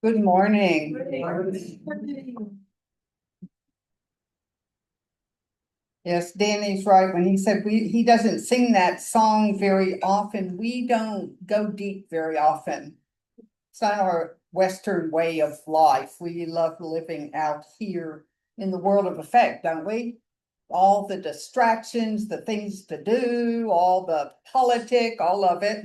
Good morning. Yes, Danny's right when he said he doesn't sing that song very often. We don't go deep very often. It's not our Western way of life. We love living out here in the world of effect, don't we? All the distractions, the things to do, all the politic, all of it.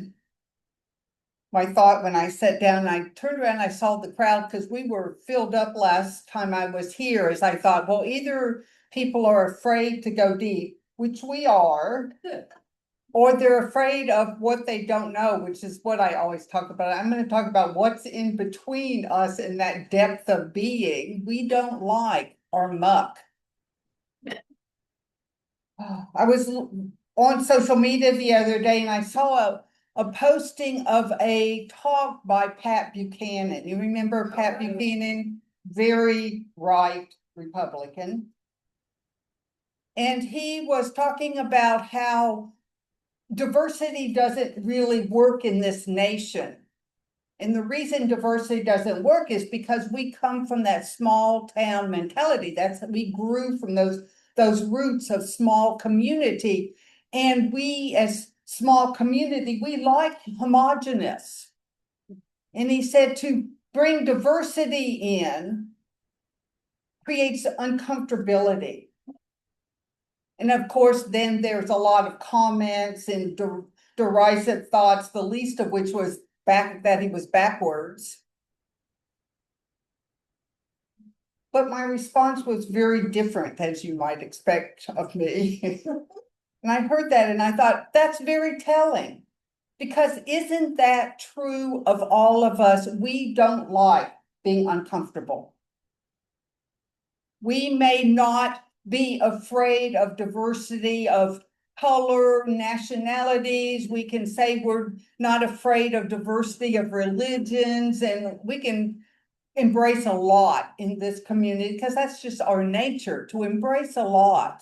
My thought when I sat down, I turned around, I saw the crowd because we were filled up last time I was here, as I thought, well, either people are afraid to go deep, which we are, or they're afraid of what they don't know, which is what I always talk about. I'm going to talk about what's in between us and that depth of being we don't like our muck. I was on social media the other day and I saw a posting of a talk by Pat Buchanan. You remember Pat Buchanan? Very right Republican. And he was talking about how diversity doesn't really work in this nation. And the reason diversity doesn't work is because we come from that small town mentality. We grew from those roots of small community. And we as small community, we like homogenous. And he said to bring diversity in creates uncomfortability. And of course, then there's a lot of comments and derisive thoughts, the least of which was that he was backwards. But my response was very different, as you might expect of me. And I heard that and I thought, that's very telling. Because isn't that true of all of us? We don't like being uncomfortable. We may not be afraid of diversity of color, nationalities. We can say we're not afraid of diversity of religions, and we can embrace a lot in this community because that's just our nature, to embrace a lot.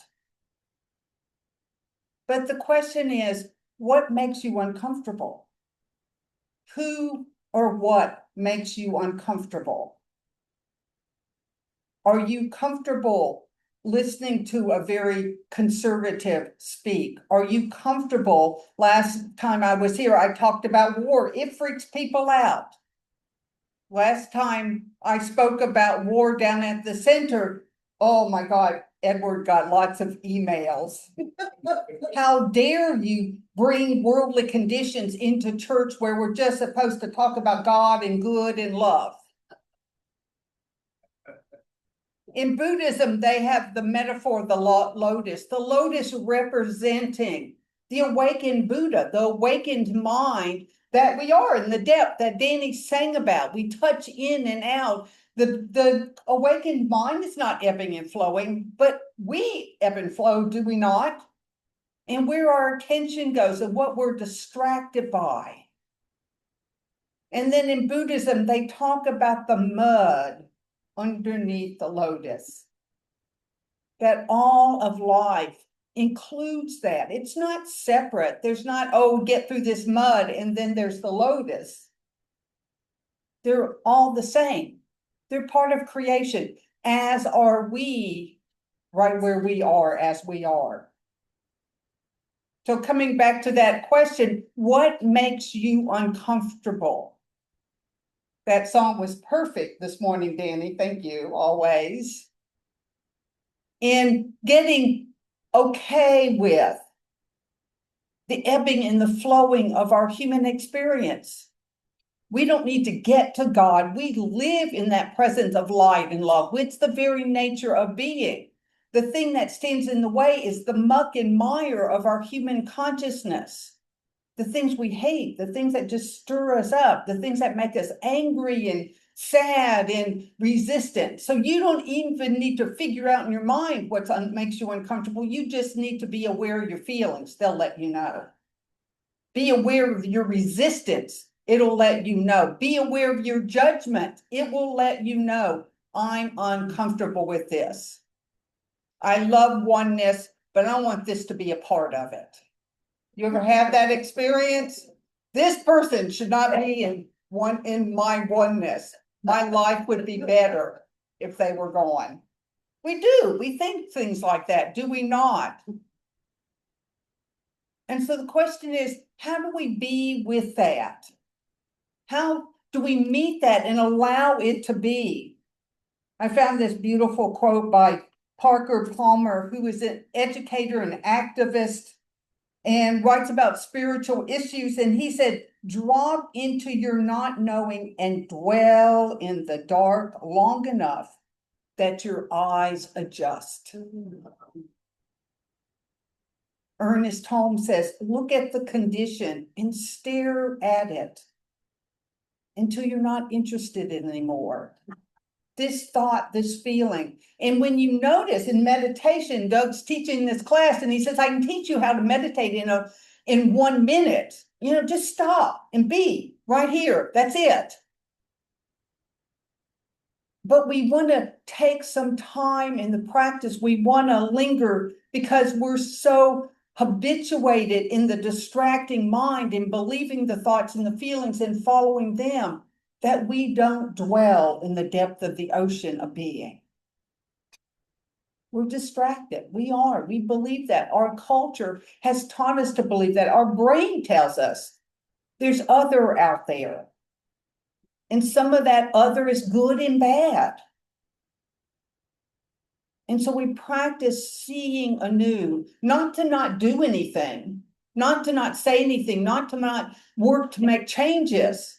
But the question is, what makes you uncomfortable? Who or what makes you uncomfortable? Are you comfortable listening to a very conservative speak? Are you comfortable? Last time I was here, I talked about war. It freaks people out. Last time I spoke about war down at the center, oh my God, Edward got lots of emails. How dare you bring worldly conditions into church where we're just supposed to talk about God and good and love? In Buddhism, they have the metaphor of the lotus representing the awakened Buddha, the awakened mind that we are in the depth that Danny sang about. We touch in and out. The awakened mind is not ebbing and flowing, but we ebb and flow, do we not? And where our attention goes and what we're distracted by. And then in Buddhism, they talk about the mud underneath the lotus. That all of life includes that. It's not separate. There's not, oh, get through this mud and then there's the lotus. They're all the same. They're part of creation, as are we, right where we are as we are. So coming back to that question, what makes you uncomfortable? That song was perfect this morning, Danny. Thank you, always. In getting okay with the ebbing and the flowing of our human experience. We don't need to get to God. We live in that presence of light and love. It's the very nature of being. The thing that stands in the way is the muck and mire of our human consciousness. The things we hate, the things that just stir us up, the things that make us angry and sad and resistant. So you don't even need to figure out in your mind what makes you uncomfortable. You just need to be aware of your feelings. They'll let you know. Be aware of your resistance. It'll let you know. Be aware of your judgment. It will let you know, I'm uncomfortable with this. I love oneness, but I want this to be a part of it. You ever have that experience? This person should not be in my oneness. my life would be better if they were gone. We do, we think things like that, do we not? And so the question is, how do we be with that? How do we meet that and allow it to be? I found this beautiful quote by Parker Palmer, who is an educator and activist and writes about spiritual issues. And he said, drop into your not knowing and dwell in the dark long enough that your eyes adjust. Ernest Holmes says, look at the condition and stare at it until you're not interested in it anymore. This thought, this feeling. And when you notice in meditation, Doug's teaching this class and he says, I can teach you how to meditate in 1 minute. Just stop and be right here. That's it. But we want to take some time in the practice. We want to linger because we're so habituated in the distracting mind and believing the thoughts and the feelings and following them, that we don't dwell in the depth of the ocean of being. We're distracted. We believe that. Our culture has taught us to believe that. Our brain tells us there's other out there. And some of that other is good and bad. And so we practice seeing anew, not to not do anything, not to not say anything, not to not work to make changes,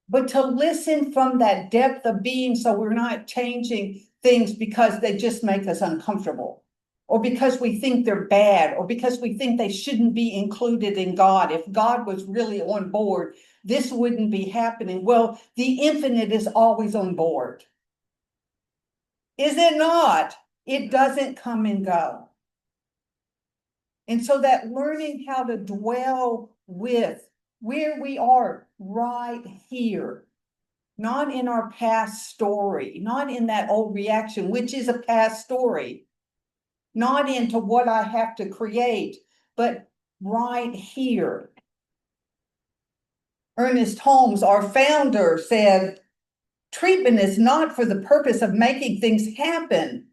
but to listen from that depth of being so we're not changing things because they just make us uncomfortable, or because we think they're bad, or because we think they shouldn't be included in God. If God was really on board, this wouldn't be happening. Well, the infinite is always on board. Is it not? It doesn't come and go. And so that learning how to dwell with where we are right here, not in our past story, not in that old reaction, which is a past story, not into what I have to create, but right here. Ernest Holmes, our founder, said, treatment is not for the purpose of making things happen,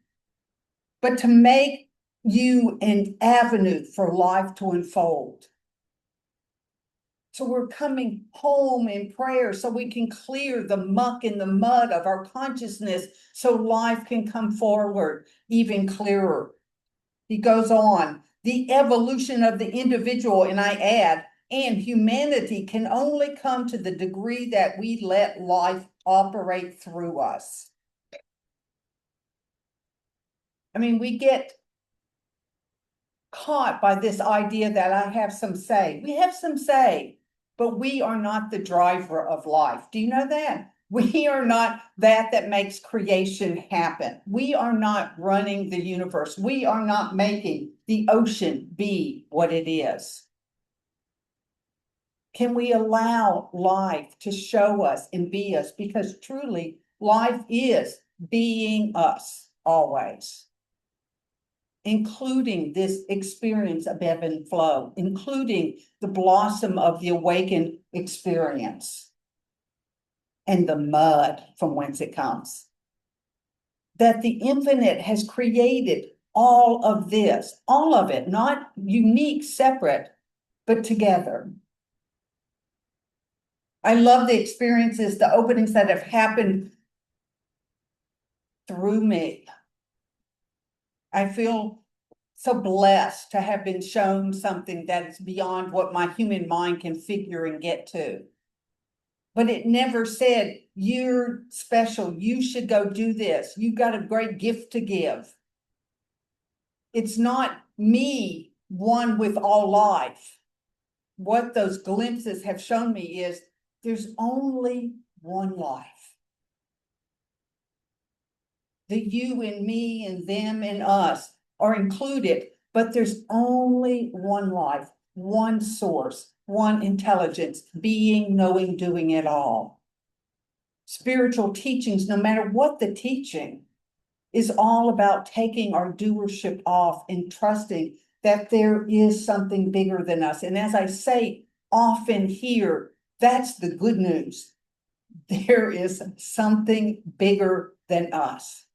but to make you an avenue for life to unfold. So we're coming home in prayer so we can clear the muck and the mud of our consciousness so life can come forward even clearer. He goes on, the evolution of the individual, and I add, and humanity can only come to the degree that we let life operate through us. I mean, we get caught by this idea that I have some say. We have some say, but we are not the driver of life. Do you know that? We are not that makes creation happen. We are not running the universe. We are not making the ocean be what it is. Can we allow life to show us and be us? Because truly, life is being us always, including this experience of ebb and flow, including the blossom of the awakened experience and the mud from whence it comes. That the infinite has created all of this, all of it, not unique, separate, but together. I love the experiences, the openings that have happened through me. I feel so blessed to have been shown something that is beyond what my human mind can figure and get to. But it never said, you're special, you should go do this, you've got a great gift to give. It's not me, one with all life. What those glimpses have shown me is there's only one life. The you and me and them and us are included, but there's only one life, one source, one intelligence, being, knowing, doing it all. Spiritual teachings, no matter what the teaching, is all about taking our doership off and trusting that there is something bigger than us. And as I say often here, that's the good news. there is something bigger than us.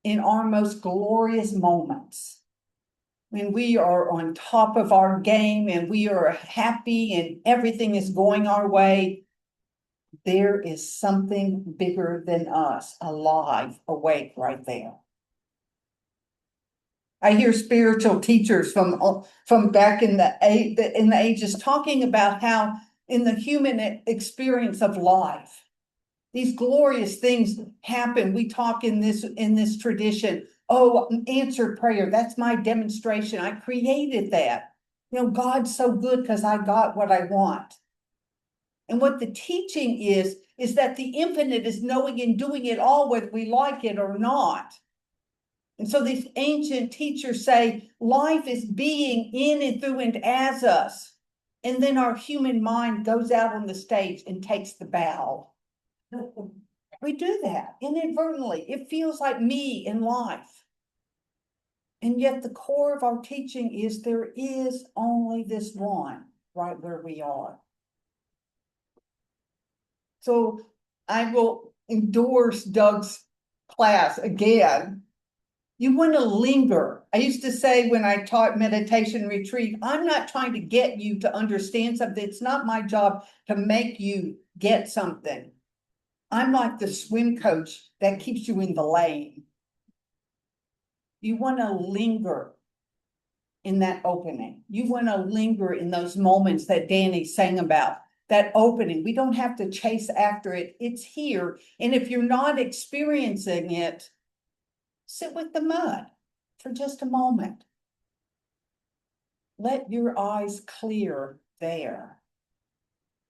In our most glorious moments, when we are on top of our game and we are happy and everything is going our way, there is something bigger than us, alive, awake right there. I hear spiritual teachers from back in the ages talking about how in the human experience of life, these glorious things happen. We talk in this tradition. Oh, answered prayer. That's my demonstration. I created that. God's so good because I got what I want. And what the teaching is that the infinite is knowing and doing it all, whether we like it or not. And so these ancient teachers say life is being in and through and as us. And then our human mind goes out on the stage and takes the bow. We do that inadvertently. It feels like me in life. And yet the core of our teaching is there is only this one right where we are. So I will endorse Doug's class again. You want to linger. I used to say when I taught meditation retreat, I'm not trying to get you to understand something. It's not my job to make you get something. I'm like the swim coach that keeps you in the lane. You want to linger in that opening. You want to linger in those moments that Danny sang about. That opening. We don't have to chase after it. It's here. And if you're not experiencing it, sit with the mud for just a moment. Let your eyes clear there,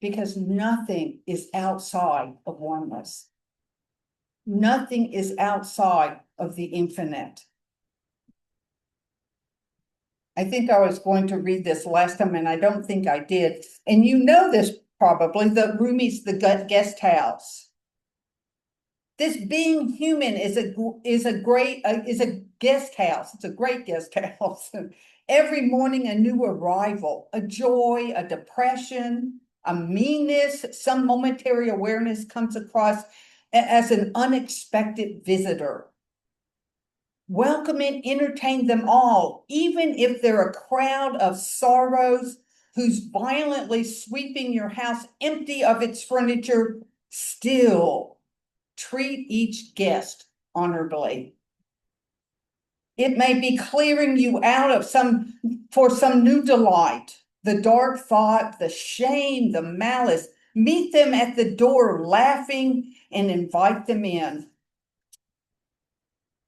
because nothing is outside of oneness. Nothing is outside of the infinite. I think I was going to read this last time, and I don't think I did. And you know this probably, the Rumi's the guest house. This being human is a guest house. It's a great guest house. Every morning a new arrival, a joy, a depression, a meanness, some momentary awareness comes across as an unexpected visitor. Welcome and entertain them all, even if they're a crowd of sorrows who's violently sweeping your house empty of its furniture. Still treat each guest honorably. It may be clearing you out for some new delight, the dark thought, the shame, the malice. Meet them at the door laughing and invite them in.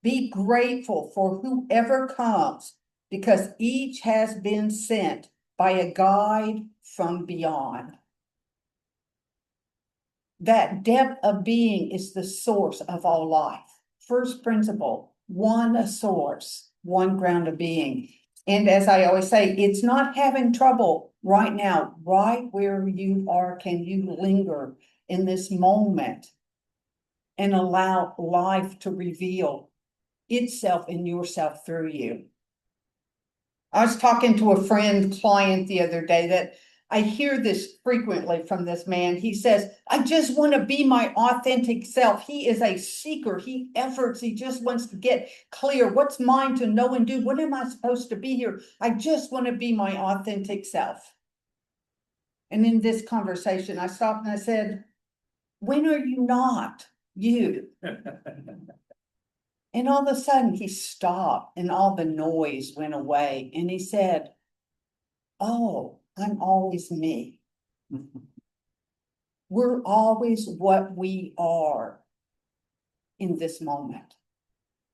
Be grateful for whoever comes, because each has been sent by a guide from beyond. That depth of being is the source of all life. First principle, one source, one ground of being. And as I always say, it's not having trouble right now. Right where you are, can you linger in this moment and allow life to reveal itself and yourself through you? I was talking to a client the other day that I hear this frequently from this man. He says, I just want to be my authentic self. He is a seeker. He efforts. He just wants to get clear. What's mine to know and do? What am I supposed to be here? I just want to be my authentic self. And in this conversation, I stopped and I said, when are you not you? And all of a sudden he stopped and all the noise went away. And he said, oh, I'm always me. We're always what we are in this moment.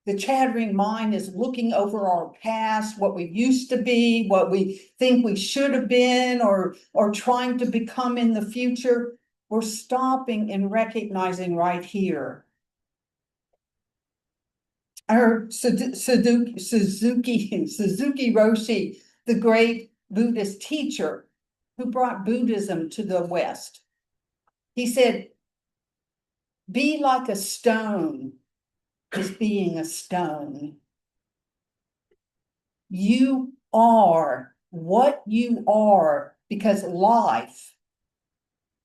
The chattering mind is looking over our past, what we used to be, what we think we should have been, or trying to become in the future. We're stopping and recognizing right here. I heard Suzuki Roshi, the great Buddhist teacher who brought Buddhism to the West. He said, be like a stone is being a stone. You are what you are because life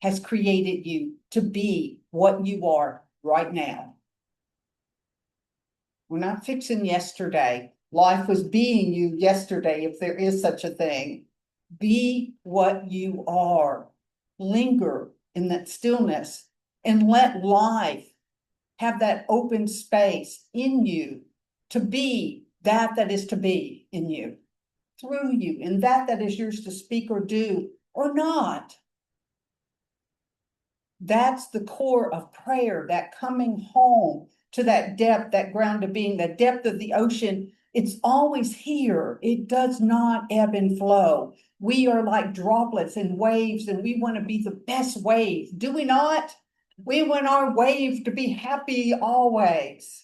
has created you to be what you are right now. We're not fixing yesterday. Life was being you yesterday, if there is such a thing. Be what you are. Linger in that stillness and let life have that open space in you to be that is to be in you, through you, and that is yours to speak or do or not. That's the core of prayer, that coming home to that depth, that ground of being, the depth of the ocean. It's always here. It does not ebb and flow. We are like droplets and waves, and we want to be the best wave, do we not? We want our wave to be happy always.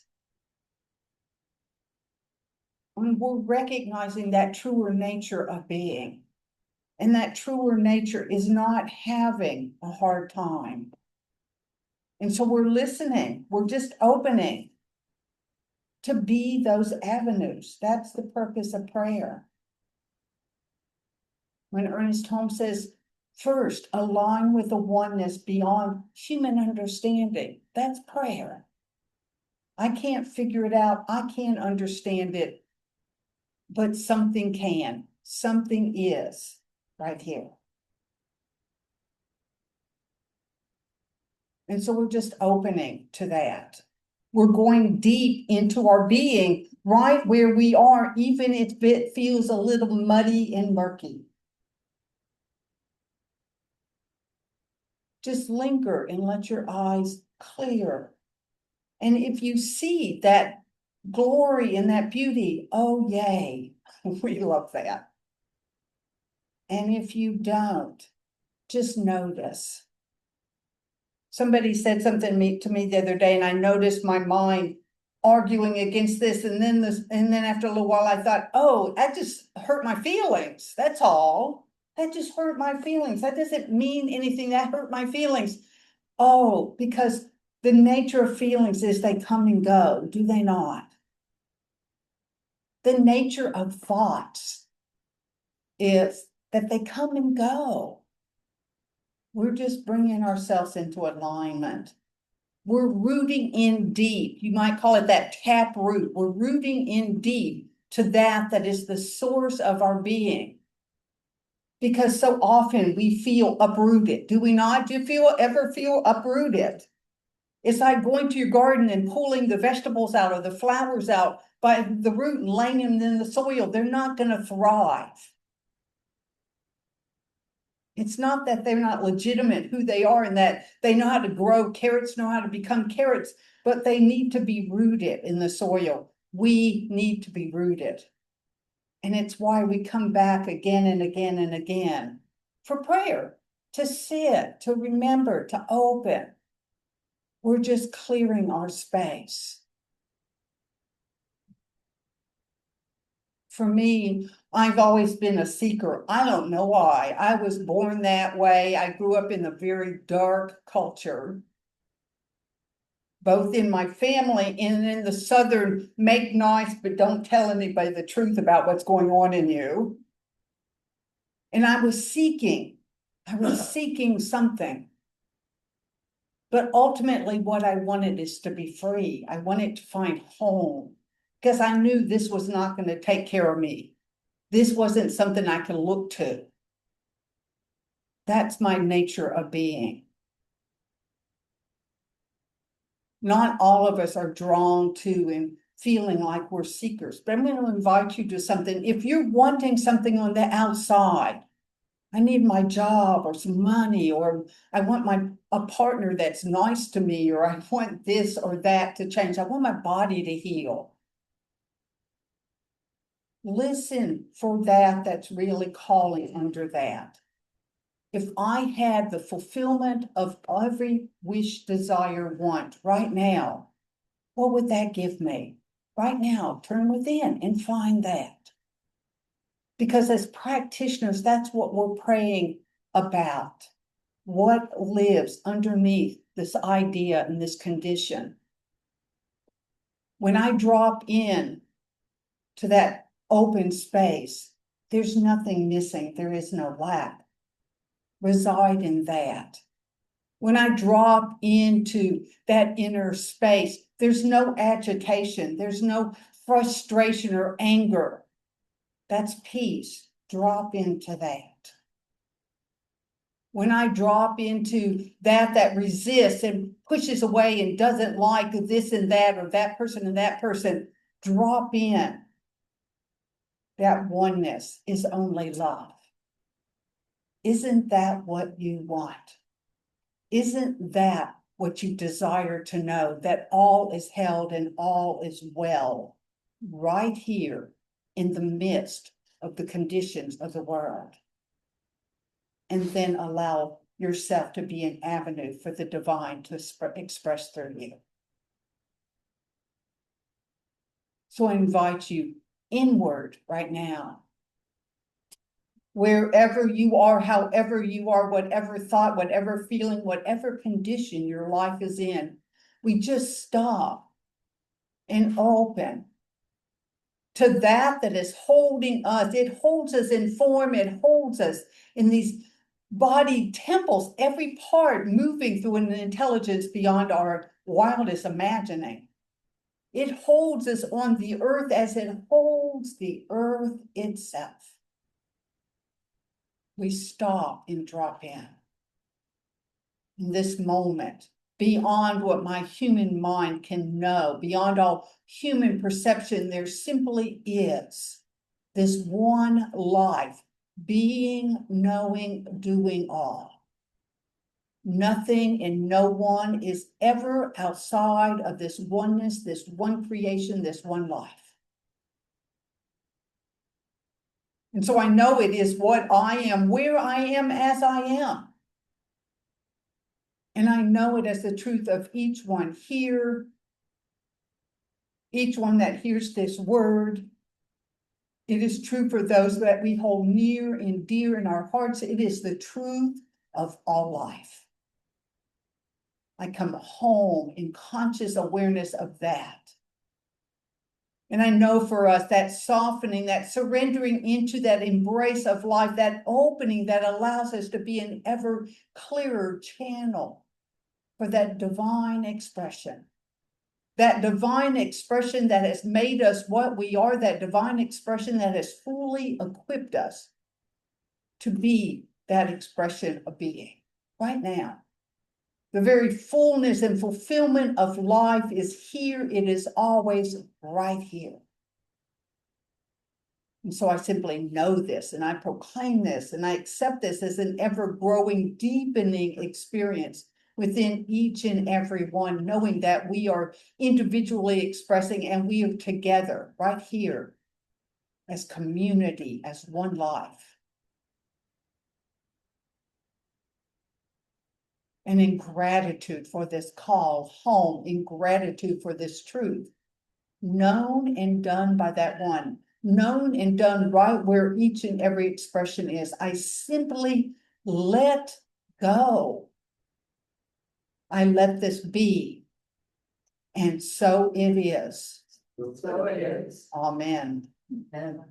And we're recognizing that truer nature of being. And that truer nature is not having a hard time. And so we're listening, we're just opening to be those avenues. That's the purpose of prayer. When Ernest Holmes says, first, align with the oneness beyond human understanding, that's prayer. I can't figure it out, I can't understand it, but something can, something is right here. And so we're just opening to that. We're going deep into our being, right where we are, even if it feels a little muddy and murky. Just linger and let your eyes clear. And if you see that glory and that beauty, oh yay, we love that. And if you don't, just notice. Somebody said something to me the other day, and I noticed my mind arguing against this, and then after a little while I thought, oh, that just hurt my feelings. That's all. That just hurt my feelings. That doesn't mean anything. That hurt my feelings. Oh, because the nature of feelings is they come and go, do they not? The nature of thoughts is that they come and go. We're just bringing ourselves into alignment. We're rooting in deep. You might call it that tap root. We're rooting in deep to that is the source of our being. Because so often we feel uprooted. Do we not? Do you ever feel uprooted? It's like going to your garden and pulling the vegetables out or the flowers out by the root and laying them in the soil. They're not going to thrive. It's not that they're not legitimate who they are and that they know how to grow. Carrots know how to become carrots, but they need to be rooted in the soil. We need to be rooted. And it's why we come back again and again and again for prayer, to sit, to remember, to open. We're just clearing our space. For me, I've always been a seeker. I don't know why. I was born that way. I grew up in a very dark culture, both in my family and in the Southern make nice, but don't tell anybody the truth about what's going on in you. And I was seeking something. But ultimately, what I wanted is to be free. I wanted to find home because I knew this was not going to take care of me. This wasn't something I could look to. That's my nature of being. Not all of us are drawn to and feeling like we're seekers, but I'm going to invite you to something. If you're wanting something on the outside, I need my job or some money, or I want a partner that's nice to me, or I want this or that to change. I want my body to heal. Listen for that's really calling under that. If I had the fulfillment of every wish, desire, want right now, what would that give me? Right now, turn within and find that. Because as practitioners, that's what we're praying about. What lives underneath this idea and this condition? When I drop in to that open space, there's nothing missing. There is no lack. Reside in that. When I drop into that inner space, there's no agitation, there's no frustration or anger. That's peace. Drop into that. When I drop into that resists and pushes away and doesn't like this and that, or that person, drop in. That oneness is only love. Isn't that what you want? Isn't that what you desire to know? That all is held and all is well, right here in the midst of the conditions of the world. And then allow yourself to be an avenue for the divine to express through you. So I invite you inward right now. Wherever you are, however you are, whatever thought, whatever feeling, whatever condition your life is in, we just stop and open to that is holding us. It holds us in form. It holds us in these body temples, every part moving through an intelligence beyond our wildest imagining. It holds us on the earth as it holds the earth itself. We stop and drop in this moment, beyond what my human mind can know, beyond all human perception. There simply is this one life, being, knowing, doing all. Nothing and no one is ever outside of this oneness, this one creation, this one life. And so I know it is what I am, where I am as I am. And I know it as the truth of each one here, each one that hears this word. It is true for those that we hold near and dear in our hearts. It is the truth of all life. I come home in conscious awareness of that. And I know for us, that softening, that surrendering into that embrace of life, that opening that allows us to be an ever clearer channel for that divine expression. That divine expression that has made us what we are, that divine expression that has fully equipped us to be that expression of being right now. The very fullness and fulfillment of life is here. It is always right here. And so I simply know this, and I proclaim this, and I accept this as an ever-growing, deepening experience within each and every one, knowing that we are individually expressing and we are together right here as community, as one life. And in gratitude for this call home, in gratitude for this truth, known and done by that one, known and done right where each and every expression is, I simply let go. I let this be. And so it is. So it is. Amen. Amen.